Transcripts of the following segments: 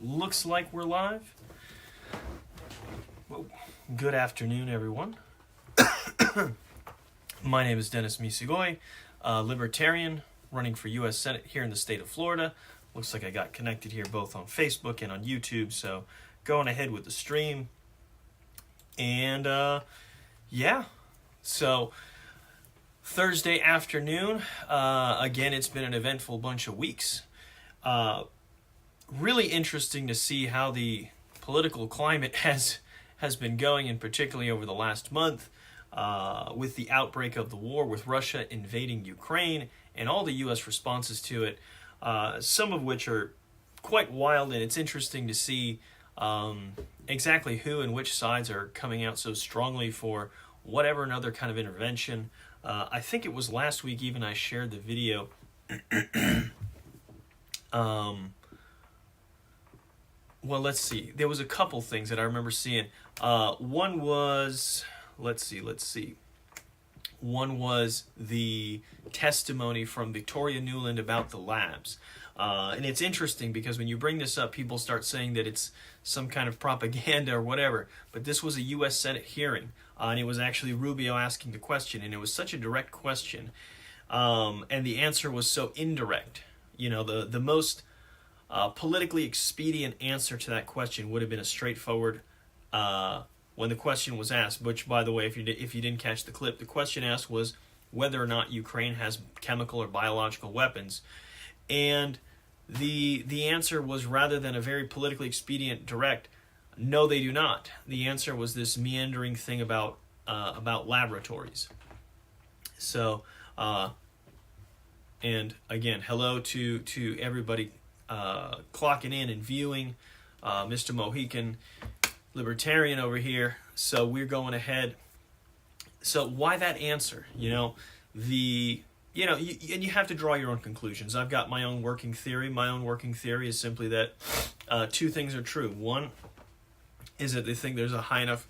Looks like we're live. Well, good afternoon, everyone. My name is Dennis Misigoy, Libertarian, running for U.S. Senate here in the state of Florida. Looks like I got connected here both on Facebook and on YouTube, so going ahead with the stream. And, yeah, so Thursday afternoon, again, it's been an eventful bunch of weeks. Really interesting to see how the political climate has been going, and particularly over the last month, with the outbreak of the war, with Russia invading Ukraine and all the U.S. responses to it, some of which are quite wild, and it's interesting to see exactly who and which sides are coming out so strongly for whatever another kind of intervention. I think it was last week even I shared the video. Well, let's see. There was a couple things that I remember seeing. One was, let's see. One was the testimony from Victoria Nuland about the labs. And it's interesting because when you bring this up, people start saying that it's some kind of propaganda or whatever. But this was a U.S. Senate hearing, and it was actually Rubio asking the question, and it was such a direct question. And the answer was so indirect. You know, the most politically expedient answer to that question would have been a straightforward, when the question was asked, which, by the way, if you didn't catch the clip, the question asked was whether or not Ukraine has chemical or biological weapons. And the answer was, rather than a very politically expedient direct, no, they do not. The answer was this meandering thing about laboratories. So, and again, hello to everybody clocking in and viewing, Mr. Mohican, Libertarian over here. So we're going ahead. So why that answer? And you have to draw your own conclusions. I've got my own working theory. My own working theory is simply that two things are true. One is that they think there's a high enough,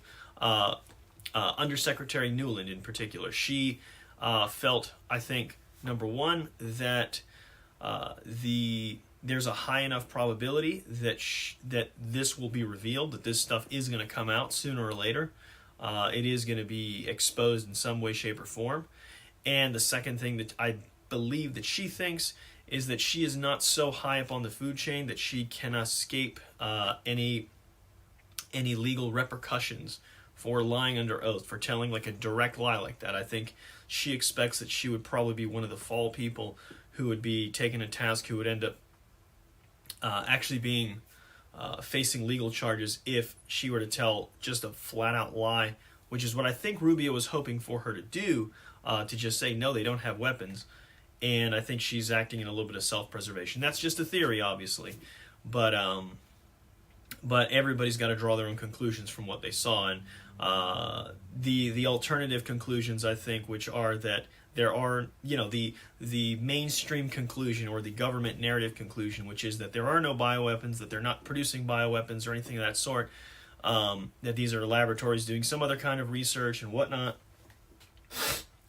Undersecretary Nuland in particular, she felt, I think, number one, that there's a high enough probability that this will be revealed, that this stuff is going to come out sooner or later. It is going to be exposed in some way, shape, or form. And the second thing that I believe that she thinks is that she is not so high up on the food chain that she can escape any legal repercussions for lying under oath, for telling like a direct lie like that. I think she expects that she would probably be one of the fall people who would be taken to task, who would end up actually being facing legal charges if she were to tell just a flat-out lie, which is what I think Rubio was hoping for her to do, to just say, no, they don't have weapons. And I think she's acting in a little bit of self-preservation. That's just a theory, obviously. But everybody's got to draw their own conclusions from what they saw. And the alternative conclusions, I think, which are that there are, the mainstream conclusion or the government narrative conclusion, which is that there are no bioweapons, that they're not producing bioweapons or anything of that sort, that these are laboratories doing some other kind of research and whatnot.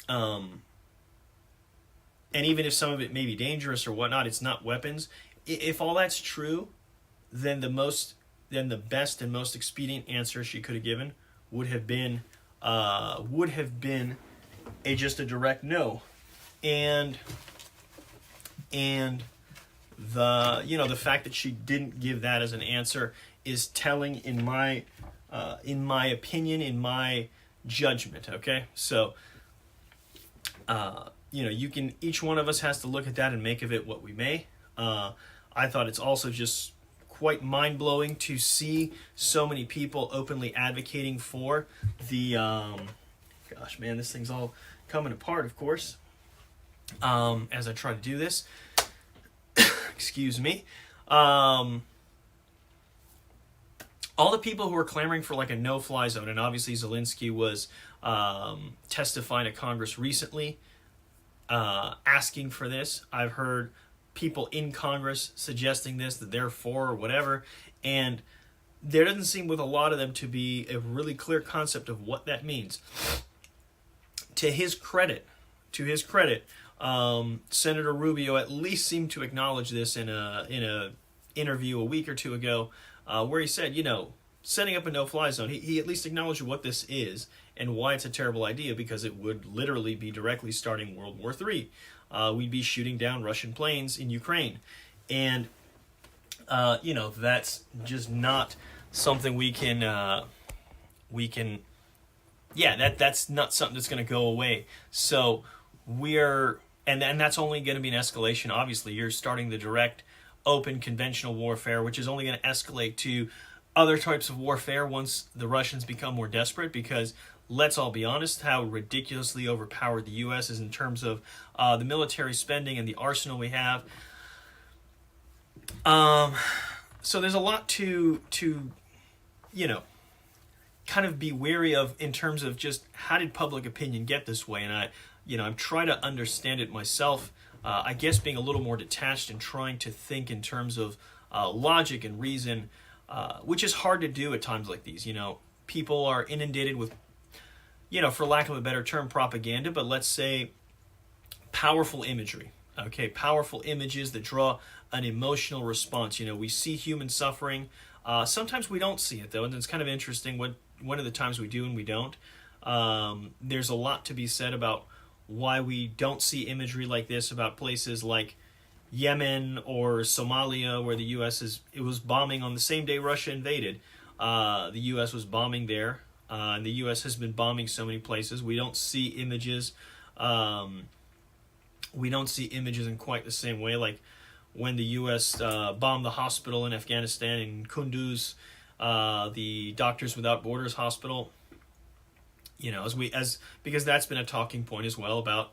And even if some of it may be dangerous or whatnot, it's not weapons. If all that's true, then the best and most expedient answer she could have given would have been just a direct no. And the fact that she didn't give that as an answer is telling in my opinion, in my judgment. Okay, so each one of us has to look at that and make of it what we may. I thought it's also just quite mind-blowing to see so many people openly advocating for the gosh, man, this thing's all coming apart, of course, as I try to do this. Excuse me. All the people who are clamoring for like a no-fly zone, and obviously Zelensky was testifying to Congress recently, asking for this. I've heard people in Congress suggesting this, that they're for or whatever, and there doesn't seem with a lot of them to be a really clear concept of what that means. To his credit, Senator Rubio at least seemed to acknowledge this in a interview a week or two ago where he said, you know, setting up a no-fly zone, he at least acknowledged what this is and why it's a terrible idea, because it would literally be directly starting World War III. We'd be shooting down Russian planes in Ukraine. And, you know, that's just not something we can, that's not something that's going to go away. So and that's only going to be an escalation. Obviously, you're starting the direct, open, conventional warfare, which is only going to escalate to other types of warfare once the Russians become more desperate, because let's all be honest, how ridiculously overpowered the U.S. is in terms of the military spending and the arsenal we have. So there's a lot to you know, kind of be wary of in terms of just how did public opinion get this way. And I'm trying to understand it myself. I guess being a little more detached and trying to think in terms of logic and reason, which is hard to do at times like these. You know, people are inundated with, you know, for lack of a better term, propaganda, but let's say powerful imagery. Okay, powerful images that draw an emotional response. You know, we see human suffering. Sometimes we don't see it, though, and it's kind of interesting. One of the times we do and we don't. There's a lot to be said about why we don't see imagery like this about places like Yemen or Somalia, where the U.S. was bombing on the same day Russia invaded. The U.S. was bombing there, and the U.S. has been bombing so many places. We don't see images. We don't see images in quite the same way, like when the U.S. bombed the hospital in Afghanistan in Kunduz, the Doctors Without Borders hospital. You know, because that's been a talking point as well about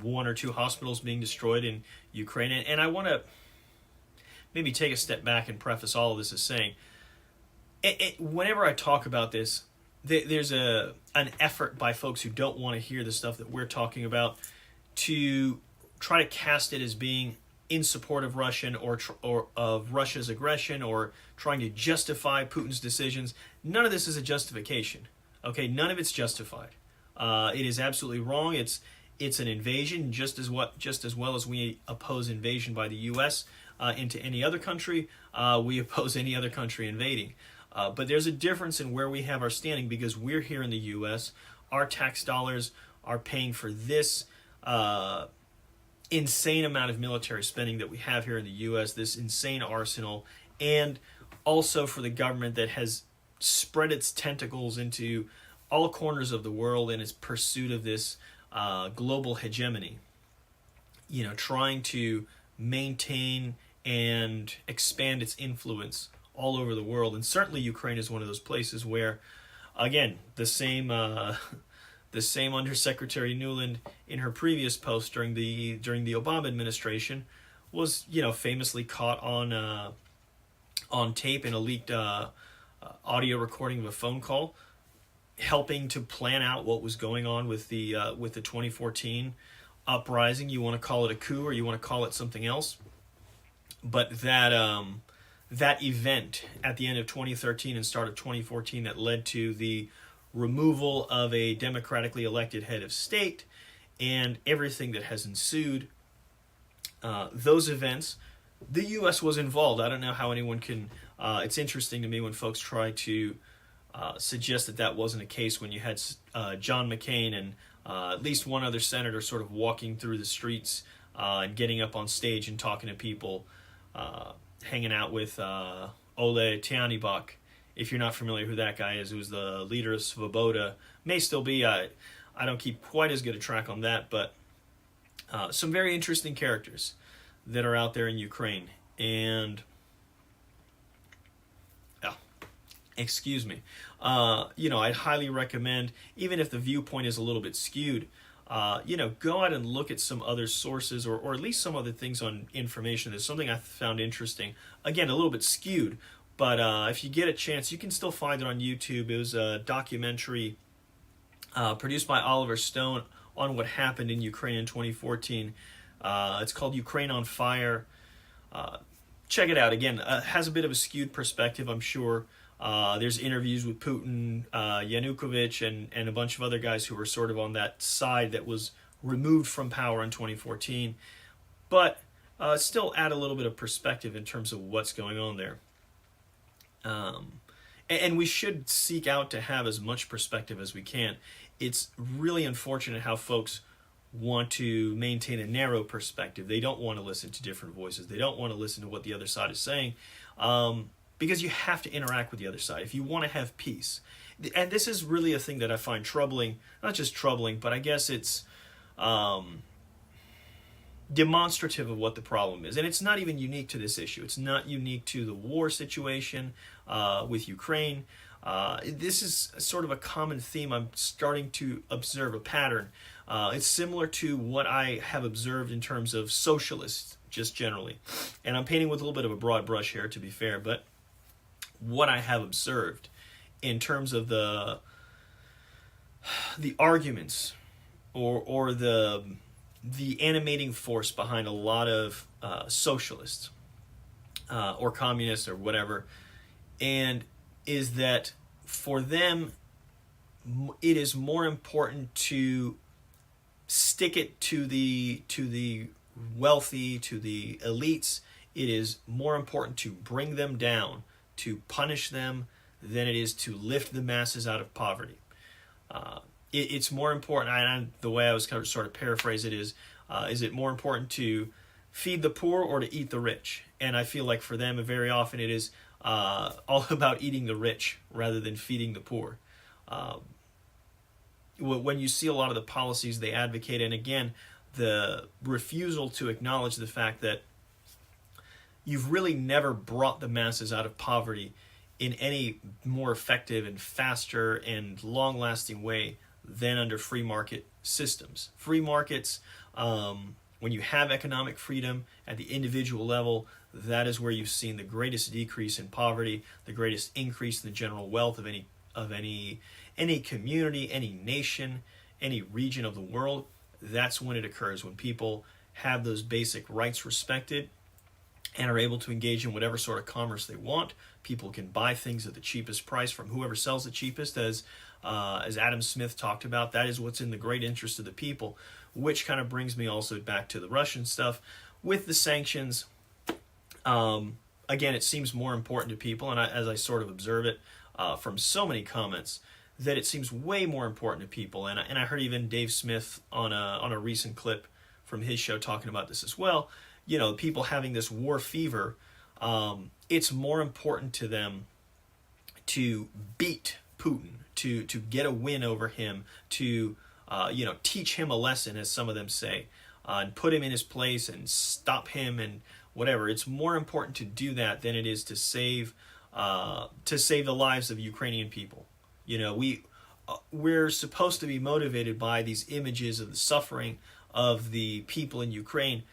one or two hospitals being destroyed in Ukraine. And I want to maybe take a step back and preface all of this as saying, whenever I talk about this, there's an effort by folks who don't want to hear the stuff that we're talking about to try to cast it as being in support of Russian or of Russia's aggression, or trying to justify Putin's decisions. None of this is a justification. Okay, none of it's justified. It is absolutely wrong. It's an invasion, just as well as we oppose invasion by the U.S. Into any other country. We oppose any other country invading. But there's a difference in where we have our standing, because we're here in the U.S. Our tax dollars are paying for this insane amount of military spending that we have here in the U.S., this insane arsenal, and also for the government that has spread its tentacles into all corners of the world in its pursuit of this global hegemony. You know, trying to maintain and expand its influence all over the world. And certainly Ukraine is one of those places where, again, the same Undersecretary Nuland in her previous post during the Obama administration was, you know, famously caught on tape in a leaked audio recording of a phone call, helping to plan out what was going on with the 2014 uprising. You want to call it a coup or you want to call it something else, but that event at the end of 2013 and start of 2014 that led to the removal of a democratically elected head of state and everything that has ensued, those events, the U.S. was involved. I don't know how anyone can... it's interesting to me when folks try to suggest that wasn't a case when you had John McCain and at least one other senator sort of walking through the streets and getting up on stage and talking to people, hanging out with Ole Tianibok. If you're not familiar who that guy is, who's the leader of Svoboda, may still be. I don't keep quite as good a track on that, but some very interesting characters that are out there in Ukraine. And, excuse me, I'd highly recommend, even if the viewpoint is a little bit skewed, go out and look at some other sources or at least some other things on information. There's something I found interesting. Again, a little bit skewed, but if you get a chance, you can still find it on YouTube. It was a documentary produced by Oliver Stone on what happened in Ukraine in 2014. It's called Ukraine on Fire. Check it out. Again, has a bit of a skewed perspective, I'm sure. There's interviews with Putin, Yanukovych, and a bunch of other guys who were sort of on that side that was removed from power in 2014. But still add a little bit of perspective in terms of what's going on there. And we should seek out to have as much perspective as we can. It's really unfortunate how folks want to maintain a narrow perspective. They don't want to listen to different voices. They don't want to listen to what the other side is saying, because you have to interact with the other side if you want to have peace. And this is really a thing that I find troubling, not just troubling, but I guess it's demonstrative of what the problem is. And it's not even unique to this issue. It's not unique to the war situation with Ukraine. This is sort of a common theme. I'm starting to observe a pattern. It's similar to what I have observed in terms of socialists, just generally. And I'm painting with a little bit of a broad brush here, to be fair, but what I have observed in terms of the arguments or the animating force behind a lot of socialists or communists or whatever, and is that for them it is more important to stick it to the wealthy, to the elites. It is more important to bring them down, to punish them, than it is to lift the masses out of poverty. It's more important, and the way I was kind of sort of paraphrase it is it more important to feed the poor or to eat the rich? And I feel like for them, very often it is all about eating the rich rather than feeding the poor. When you see a lot of the policies they advocate, and again, the refusal to acknowledge the fact that you've really never brought the masses out of poverty in any more effective and faster and long-lasting way than under free market systems. Free markets, when you have economic freedom at the individual level, that is where you've seen the greatest decrease in poverty, the greatest increase in the general wealth of any community, any nation, any region of the world. That's when it occurs, when people have those basic rights respected and are able to engage in whatever sort of commerce they want. People can buy things at the cheapest price from whoever sells the cheapest, as Adam Smith talked about. That is what's in the great interest of the people, which kind of brings me also back to the Russian stuff. With the sanctions, again, it seems more important to people, and as I sort of observe it from so many comments, that it seems way more important to people. And I heard even Dave Smith on a recent clip from his show talking about this as well. You know, people having this war fever, it's more important to them to beat Putin, to get a win over him, to teach him a lesson, as some of them say, and put him in his place and stop him and whatever. It's more important to do that than it is to save the lives of Ukrainian people. You know, we're supposed to be motivated by these images of the suffering of the people in Ukraine.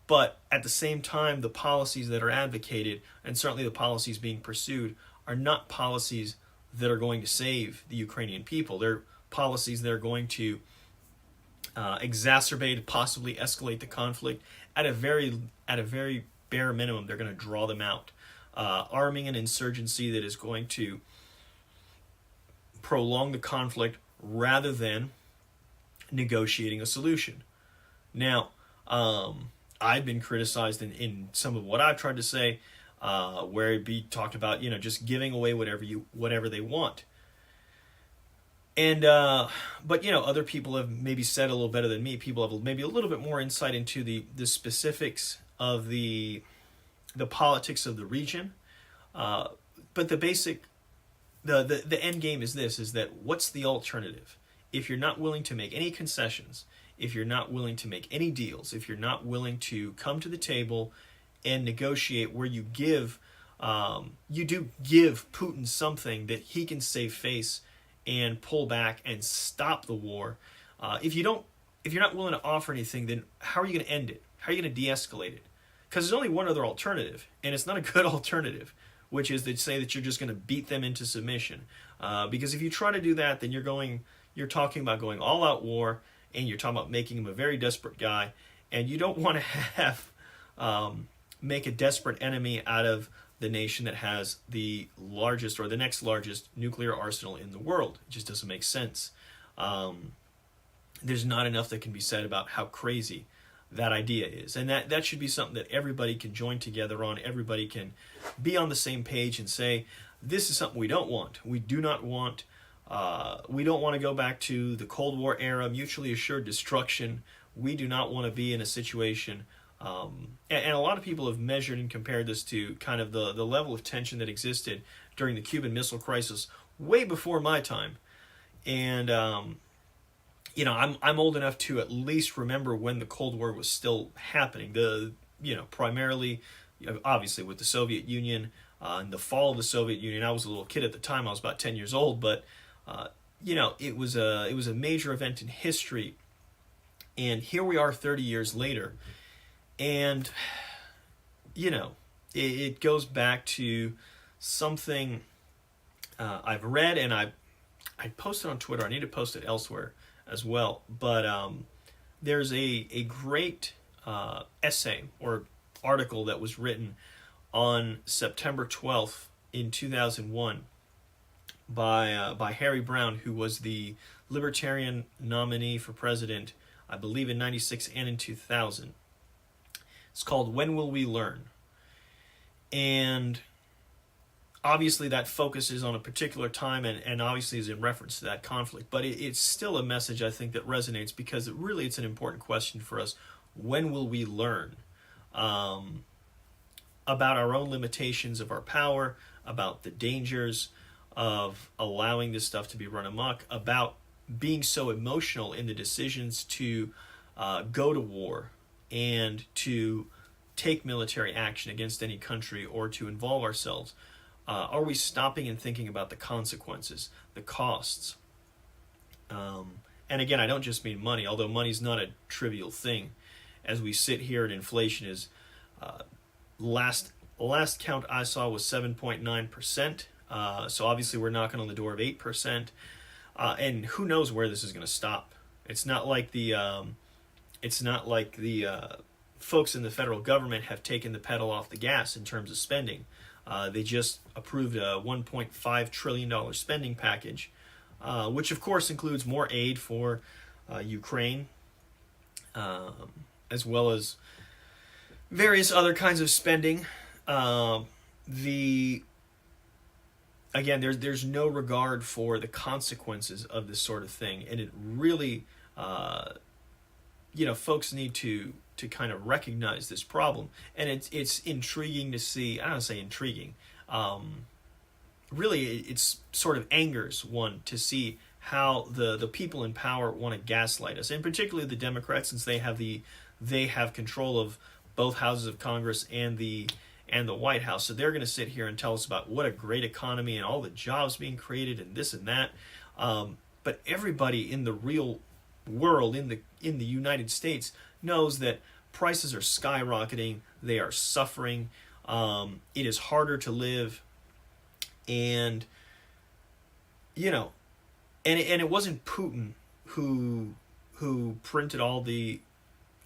But at the same time, the policies that are advocated, and certainly the policies being pursued, are not policies that are going to save the Ukrainian people. They're policies that are going to exacerbate, possibly escalate the conflict. At a very bare minimum, they're going to draw them out. Arming an insurgency that is going to prolong the conflict rather than negotiating a solution. Now, I've been criticized in some of what I've tried to say, where it be talked about, just giving away whatever they want. And but other people have maybe said a little better than me. People have maybe a little bit more insight into the specifics of the politics of the region. But the basic, the end game is this: is that what's the alternative? If you're not willing to make any concessions, if you're not willing to make any deals, if you're not willing to come to the table and negotiate, where you give Putin something that he can save face and pull back and stop the war. If you're not willing to offer anything, then how are you going to end it? How are you going to de-escalate it? Because there's only one other alternative, and it's not a good alternative, which is to say that you're just going to beat them into submission. Because if you try to do that, then you're talking about going all-out war, and you're talking about making him a very desperate guy, and you don't want to have make a desperate enemy out of the nation that has the largest or the next largest nuclear arsenal in the world. It just doesn't make sense. There's not enough that can be said about how crazy that idea is. And that should be something that everybody can join together on. Everybody can be on the same page and say, this is something we don't want. We do not want, we don't want to go back to the Cold War era, mutually assured destruction. We do not want to be in a situation, and a lot of people have measured and compared this to kind of the level of tension that existed during the Cuban Missile Crisis way before my time. And, I'm old enough to at least remember when the Cold War was still happening. Primarily, obviously with the Soviet Union, and the fall of the Soviet Union. I was a little kid at the time. I was about 10 years old, but it was a major event in history. And here we are 30 years later. And it goes back to something I've read, and I posted on Twitter. I need to post it elsewhere as well. But there's a great essay or article that was written on September 12th in 2001 by Harry Browne, who was the Libertarian nominee for president, I believe in 96 and in 2000. It's called When Will We Learn? And obviously that focuses on a particular time and obviously is in reference to that conflict. But it's still a message, I think, that resonates because it's an important question for us. When will we learn about our own limitations of our power, about the dangers of allowing this stuff to be run amok, about being so emotional in the decisions to go to war and to take military action against any country or to involve ourselves? Are we stopping and thinking about the consequences, the costs? And again, I don't just mean money, although money's not a trivial thing. As we sit here and inflation is, last count I saw was 7.9%. So obviously we're knocking on the door of 8%. And who knows where this is going to stop. It's not like the folks in the federal government have taken the pedal off the gas in terms of spending. They just approved a $1.5 trillion spending package, which of course includes more aid for Ukraine, as well as various other kinds of spending. Again, there's no regard for the consequences of this sort of thing, and it really, folks need to kind of recognize this problem. And it's intriguing to see. I don't say intriguing. Really, it's sort of angers one to see how the people in power want to gaslight us, and particularly the Democrats, since they have control of both houses of Congress and the White House. So they're going to sit here and tell us about what a great economy and all the jobs being created and this and that. But everybody in the real world, in the United States, knows that prices are skyrocketing. They are suffering. It is harder to live, and and it wasn't Putin who printed all the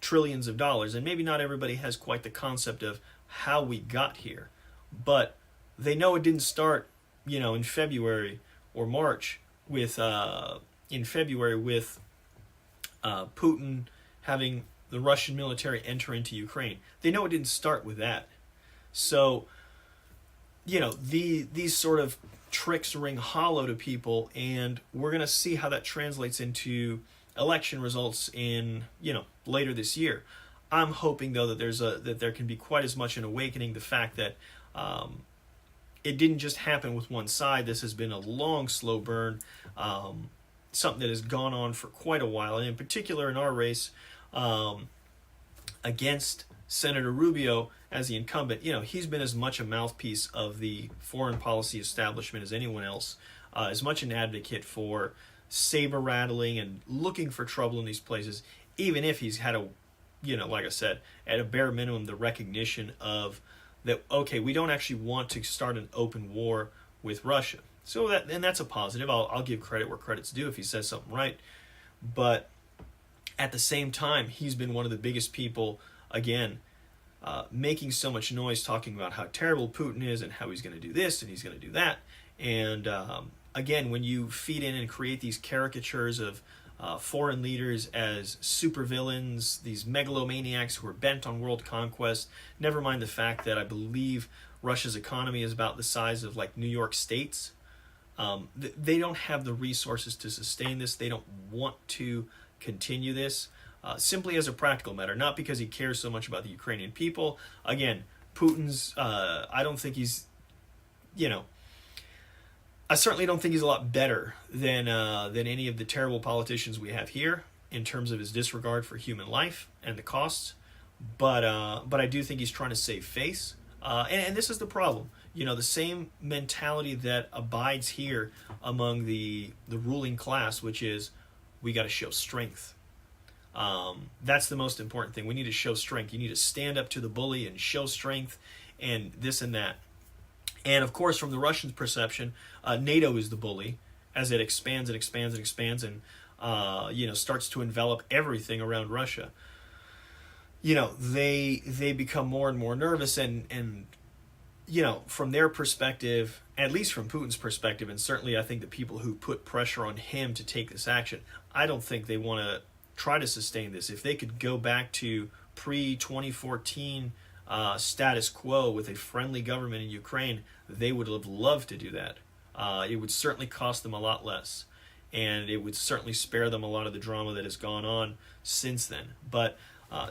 trillions of dollars, and maybe not everybody has quite the concept of how we got here, but they know it didn't start, in February or March with Putin having the Russian military enter into Ukraine. They know it didn't start with that. So, these sort of tricks ring hollow to people, and we're going to see how that translates into election results in, later this year. I'm hoping, though, that there can be quite as much an awakening, the fact that it didn't just happen with one side. This has been a long, slow burn, something that has gone on for quite a while, and in particular in our race against Senator Rubio as the incumbent. He's been as much a mouthpiece of the foreign policy establishment as anyone else, as much an advocate for saber rattling and looking for trouble in these places, even if he's had like I said, at a bare minimum, the recognition of that, okay, we don't actually want to start an open war with Russia. So that's a positive. I'll give credit where credit's due if he says something right. But at the same time, he's been one of the biggest people, again, making so much noise talking about how terrible Putin is and how he's going to do this and he's going to do that. And again, when you feed in and create these caricatures of foreign leaders as supervillains, these megalomaniacs who are bent on world conquest. Never mind the fact that I believe Russia's economy is about the size of like New York State's. They don't have the resources to sustain this. They don't want to continue this simply as a practical matter, not because he cares so much about the Ukrainian people. Again, Putin's, I don't think he's, I certainly don't think he's a lot better than any of the terrible politicians we have here in terms of his disregard for human life and the costs. But I do think he's trying to save face. And this is the problem. The same mentality that abides here among the ruling class, which is we got to show strength. That's the most important thing. We need to show strength. You need to stand up to the bully and show strength and this and that. And of course, from the Russians' perception, NATO is the bully as it expands and expands and expands and starts to envelop everything around Russia. They become more and more nervous and from their perspective, at least from Putin's perspective, and certainly I think the people who put pressure on him to take this action, I don't think they want to try to sustain this. If they could go back to pre-2014 status quo with a friendly government in Ukraine, they would have loved to do that. It would certainly cost them a lot less, and it would certainly spare them a lot of the drama that has gone on since then. But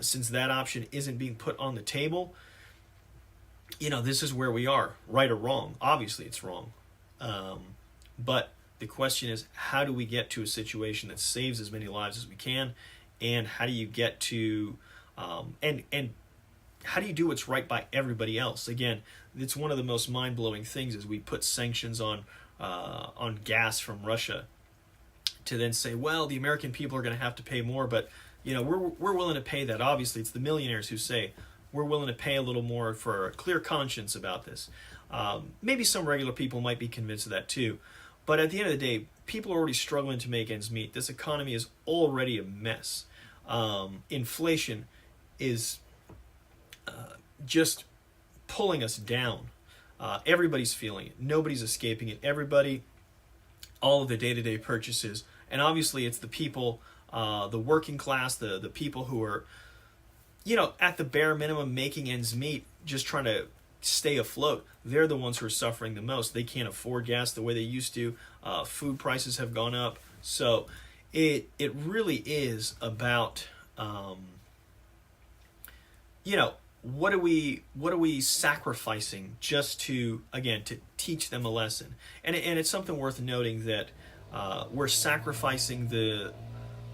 since that option isn't being put on the table, this is where we are, right or wrong. Obviously, it's wrong. But the question is, how do we get to a situation that saves as many lives as we can? And how do you get to, and how do you do what's right by everybody else? Again, it's one of the most mind-blowing things is we put sanctions on gas from Russia to then say, well, the American people are going to have to pay more, but we're willing to pay that. Obviously, it's the millionaires who say, we're willing to pay a little more for a clear conscience about this. Maybe some regular people might be convinced of that too. But at the end of the day, people are already struggling to make ends meet. This economy is already a mess. Inflation is just pulling us down. Everybody's feeling it. Nobody's escaping it. Everybody, all of the day-to-day purchases. And obviously it's the people, the working class, the people who are at the bare minimum making ends meet, just trying to stay afloat. They're the ones who are suffering the most. They can't afford gas the way they used to. Food prices have gone up. So it really is about, what are we sacrificing just to, again, to teach them a lesson? And it's something worth noting that we're sacrificing the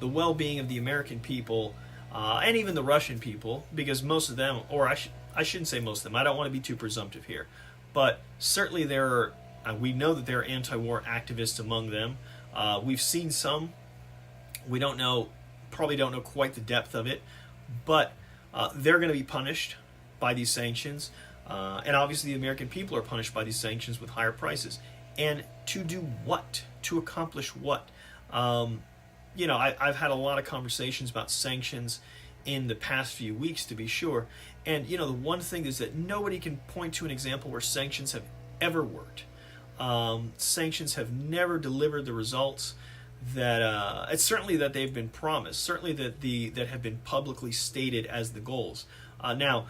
well-being of the American people and even the Russian people, because most of them, or I shouldn't say most of them, I don't want to be too presumptive here, but certainly we know that there are anti-war activists among them. We've seen some. We probably don't know quite the depth of it, but they're going to be punished by these sanctions. And obviously the American people are punished by these sanctions with higher prices. And to do what? To accomplish what? I've had a lot of conversations about sanctions in the past few weeks, to be sure. And, the one thing is that nobody can point to an example where sanctions have ever worked. Sanctions have never delivered the results that, it's certainly that they've been promised, certainly that have been publicly stated as the goals. Now,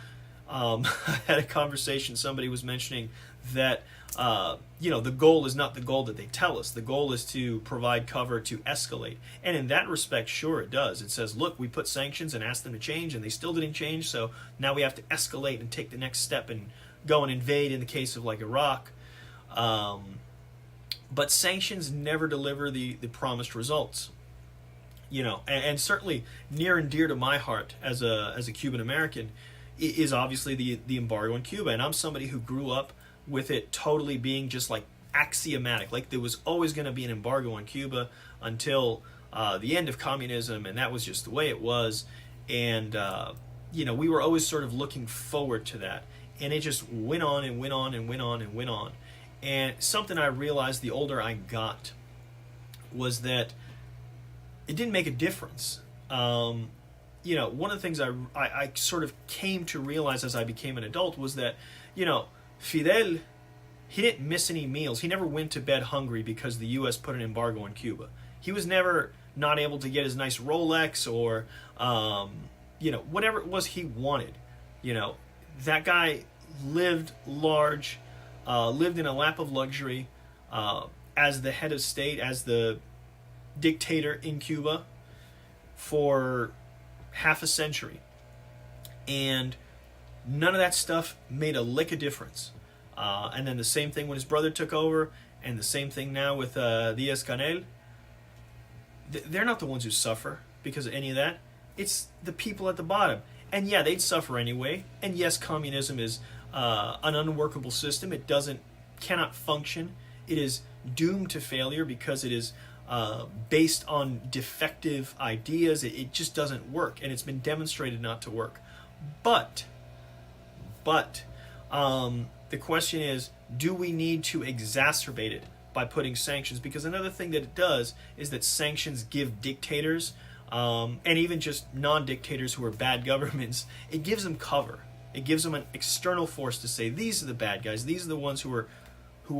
I had a conversation, somebody was mentioning that, the goal is not the goal that they tell us. The goal is to provide cover to escalate. And in that respect, sure, it does. It says, look, we put sanctions and asked them to change, and they still didn't change, so now we have to escalate and take the next step and go and invade in the case of like Iraq. But sanctions never deliver the promised results. And certainly near and dear to my heart as a Cuban American is obviously the embargo on Cuba. And I'm somebody who grew up with it totally being just like axiomatic, like there was always going to be an embargo on Cuba until the end of communism, and that was just the way it was. And we were always sort of looking forward to that, and it just went on and went on and went on and went on. And something I realized the older I got was that it didn't make a difference. One of the things I sort of came to realize as I became an adult was that, Fidel, he didn't miss any meals. He never went to bed hungry because the U.S. put an embargo on Cuba. He was never not able to get his nice Rolex or, whatever it was he wanted. That guy lived large, lived in a lap of luxury as the head of state, as the dictator in Cuba for half a century. And none of that stuff made a lick of difference. And then the same thing when his brother took over, and the same thing now with Diaz-Canel. They're not the ones who suffer because of any of that. It's the people at the bottom. And yeah, they'd suffer anyway. And yes, communism is an unworkable system. It cannot function. It is doomed to failure because it is based on defective ideas. It just doesn't work, and it's been demonstrated not to work. But the question is, do we need to exacerbate it by putting sanctions? Because another thing that it does is that sanctions give dictators, and even just non-dictators who are bad governments, it gives them cover. It gives them an external force to say, these are the bad guys, these are the ones who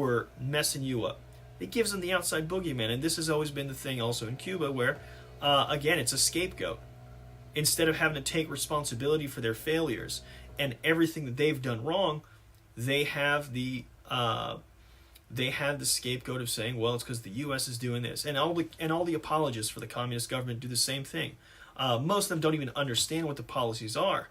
are messing you up. It gives them the outside boogeyman, and this has always been the thing also in Cuba where, again, it's a scapegoat. Instead of having to take responsibility for their failures and everything that they've done wrong, they have the scapegoat of saying, well, it's because the U.S. is doing this, and all the apologists for the communist government do the same thing. Most of them don't even understand what the policies are,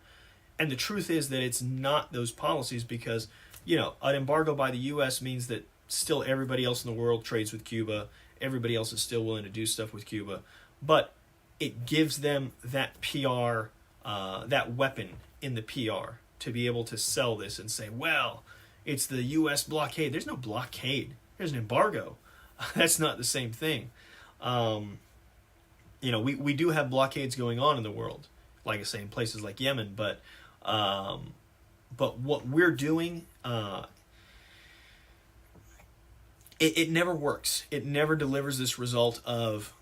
and the truth is that it's not those policies because an embargo by the U.S. means that still everybody else in the world trades with Cuba. Everybody else is still willing to do stuff with Cuba, but it gives them that PR, that weapon in the PR to be able to sell this and say, well, it's the U.S. blockade. There's no blockade. There's an embargo. That's not the same thing. We do have blockades going on in the world, like I say, in places like Yemen, but what we're doing, it never works. It never delivers this result of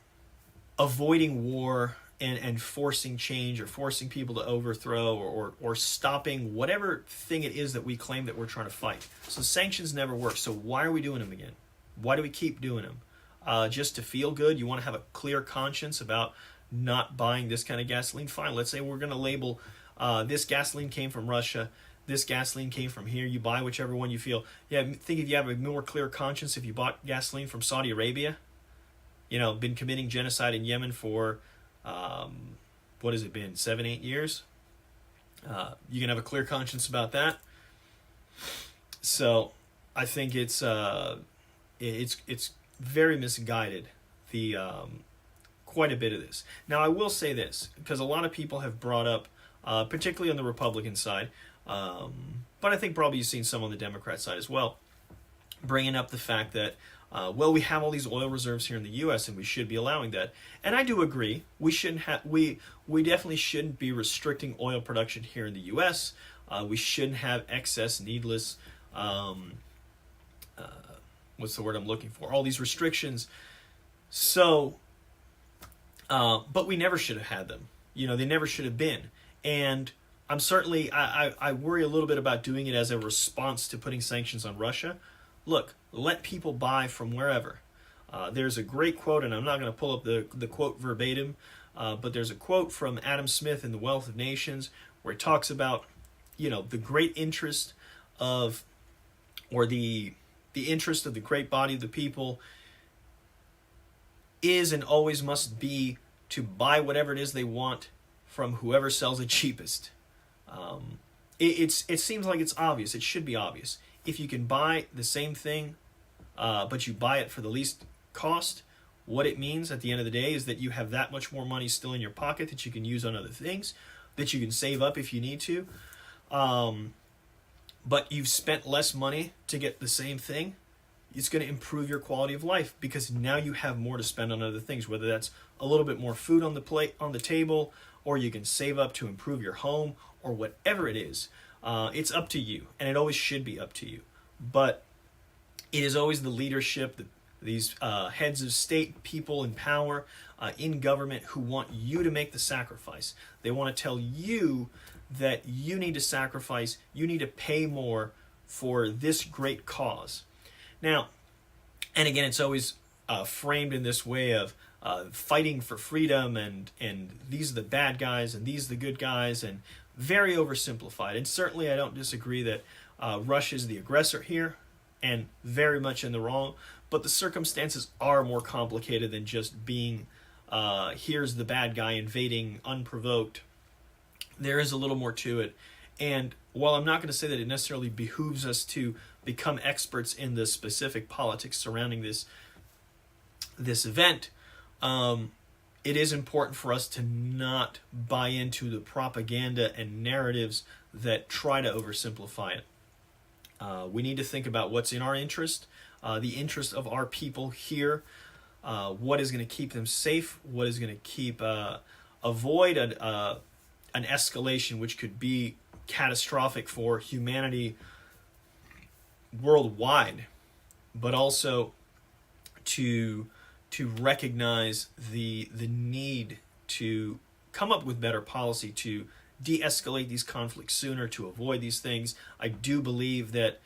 avoiding war and forcing change or forcing people to overthrow or stopping whatever thing it is that we claim that we're trying to fight. So sanctions never work. So why are we doing them again? Why do we keep doing them? Just to feel good? You want to have a clear conscience about not buying this kind of gasoline? Fine. Let's say we're going to label this gasoline came from Russia. This gasoline came from here. You buy whichever one you feel. Yeah, think if you have a more clear conscience if you bought gasoline from Saudi Arabia. Been committing genocide in Yemen for, what has it been, 7-8 years? You can have a clear conscience about that. So I think it's very misguided, quite a bit of this. Now I will say this, because a lot of people have brought up, particularly on the Republican side, but I think probably you've seen some on the Democrat side as well, bringing up the fact that we have all these oil reserves here in the U.S. and we should be allowing that. And I do agree. We shouldn't have. We definitely shouldn't be restricting oil production here in the U.S. We shouldn't have excess, needless. What's the word I'm looking for? All these restrictions. So, but we never should have had them. They never should have been. And I'm certainly. I worry a little bit about doing it as a response to putting sanctions on Russia. Look, let people buy from wherever. There's a great quote, and I'm not going to pull up the quote verbatim, but there's a quote from Adam Smith in The Wealth of Nations where he talks about, the great interest of, or the interest of the great body of the people is and always must be to buy whatever it is they want from whoever sells it cheapest. It seems like it's obvious. It should be obvious. If you can buy the same thing, but you buy it for the least cost, what it means at the end of the day is that you have that much more money still in your pocket that you can use on other things, that you can save up if you need to. But you've spent less money to get the same thing. It's going to improve your quality of life because now you have more to spend on other things, whether that's a little bit more food on the plate, on the table, or you can save up to improve your home, or whatever it is. It's up to you, and it always should be up to you. But it is always the leadership, these heads of state, people in power, in government, who want you to make the sacrifice. They want to tell you that you need to sacrifice, you need to pay more for this great cause. Now, and again, it's always framed in this way of, fighting for freedom, and these are the bad guys and these are the good guys, and very oversimplified. And certainly I don't disagree that Russia is the aggressor here and very much in the wrong, but the circumstances are more complicated than just being here's the bad guy invading unprovoked. There is a little more to it. And while I'm not going to say that it necessarily behooves us to become experts in the specific politics surrounding this event, it is important for us to not buy into the propaganda and narratives that try to oversimplify it. We need to think about what's in our interest, the interest of our people here, what is going to keep them safe, what is going to avoid an escalation which could be catastrophic for humanity worldwide, but also to recognize the need to come up with better policy to de-escalate these conflicts sooner, to avoid these things. I do believe that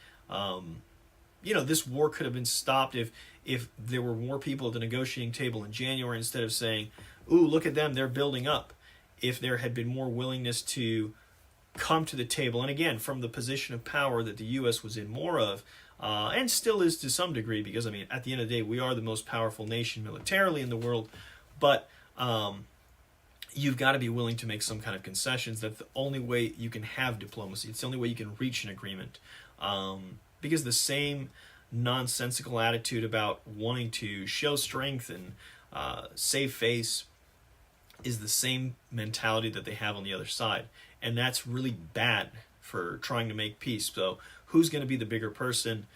this war could have been stopped if there were more people at the negotiating table in January, instead of saying, ooh, look at them, they're building up. If there had been more willingness to come to the table, and again, from the position of power that the U.S. was in more of, and still is to some degree, because, at the end of the day, we are the most powerful nation militarily in the world, but you've got to be willing to make some kind of concessions. That's the only way you can have diplomacy. It's the only way you can reach an agreement. Because the same nonsensical attitude about wanting to show strength and save face is the same mentality that they have on the other side. And that's really bad for trying to make peace. So who's going to be the bigger person,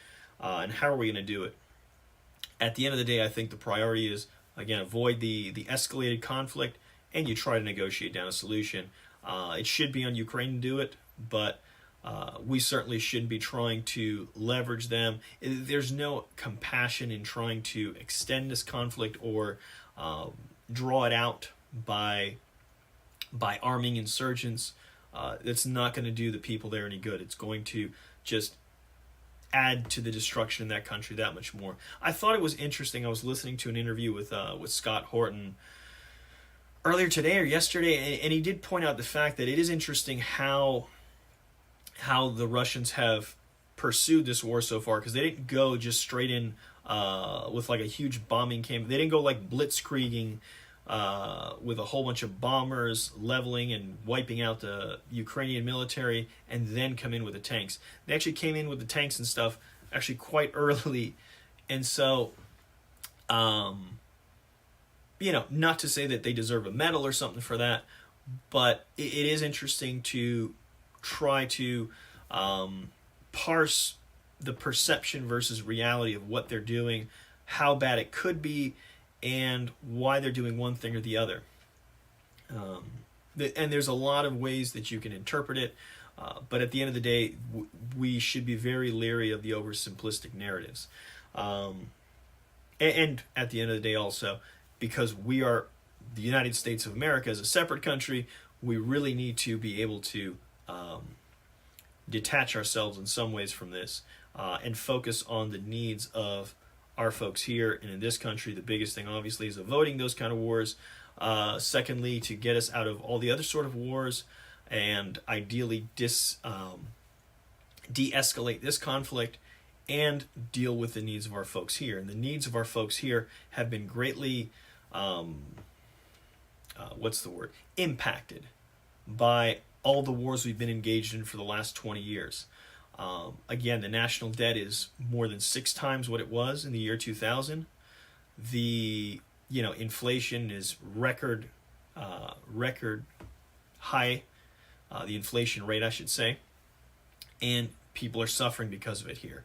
and how are we going to do it? At the end of the day, I think the priority is, again, avoid the escalated conflict, and you try to negotiate down a solution. It should be on Ukraine to do it, but we certainly shouldn't be trying to leverage them. There's no compassion in trying to extend this conflict or draw it out by arming insurgents. It's not going to do the people there any good. It's going to just add to the destruction in that country that much more. I thought it was interesting. I was listening to an interview with Scott Horton earlier today or yesterday, and he did point out the fact that it is interesting how the Russians have pursued this war so far, because they didn't go just straight in with like a huge bombing campaign. They didn't go like blitzkrieging with a whole bunch of bombers leveling and wiping out the Ukrainian military and then come in with the tanks. They actually came in with the tanks and stuff actually quite early. And so, not to say that they deserve a medal or something for that, but it is interesting to try to parse the perception versus reality of what they're doing, how bad it could be, and why they're doing one thing or the other. And there's a lot of ways that you can interpret it, but at the end of the day, we should be very leery of the oversimplistic narratives. And at the end of the day also, because we are the United States of America as a separate country, we really need to be able to detach ourselves in some ways from this and focus on the needs of our folks here. And in this country, the biggest thing obviously is avoiding those kind of wars. Secondly, to get us out of all the other sort of wars, and ideally de-escalate this conflict and deal with the needs of our folks here. And the needs of our folks here have been greatly impacted by all the wars we've been engaged in for the last 20 years. Again, the national debt is more than 6 times what it was in the year 2000. The inflation is record high, the inflation rate, I should say, and people are suffering because of it here.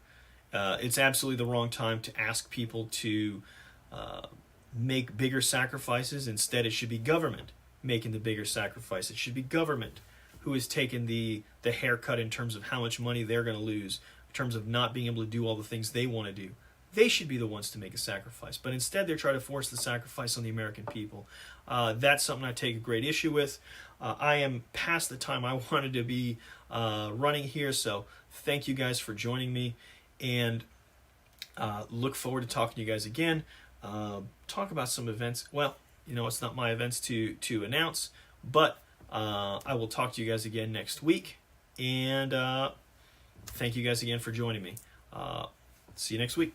It's absolutely the wrong time to ask people to make bigger sacrifices. Instead, it should be government making the bigger sacrifice. It should be government who has taken the haircut in terms of how much money they're going to lose, in terms of not being able to do all the things they want to do. They should be the ones to make a sacrifice. But instead, they're trying to force the sacrifice on the American people. That's something I take a great issue with. I am past the time I wanted to be running here, so thank you guys for joining me, and look forward to talking to you guys again. talk about some events. Well, it's not my events to announce, but I will talk to you guys again next week. And thank you guys again for joining me. See you next week.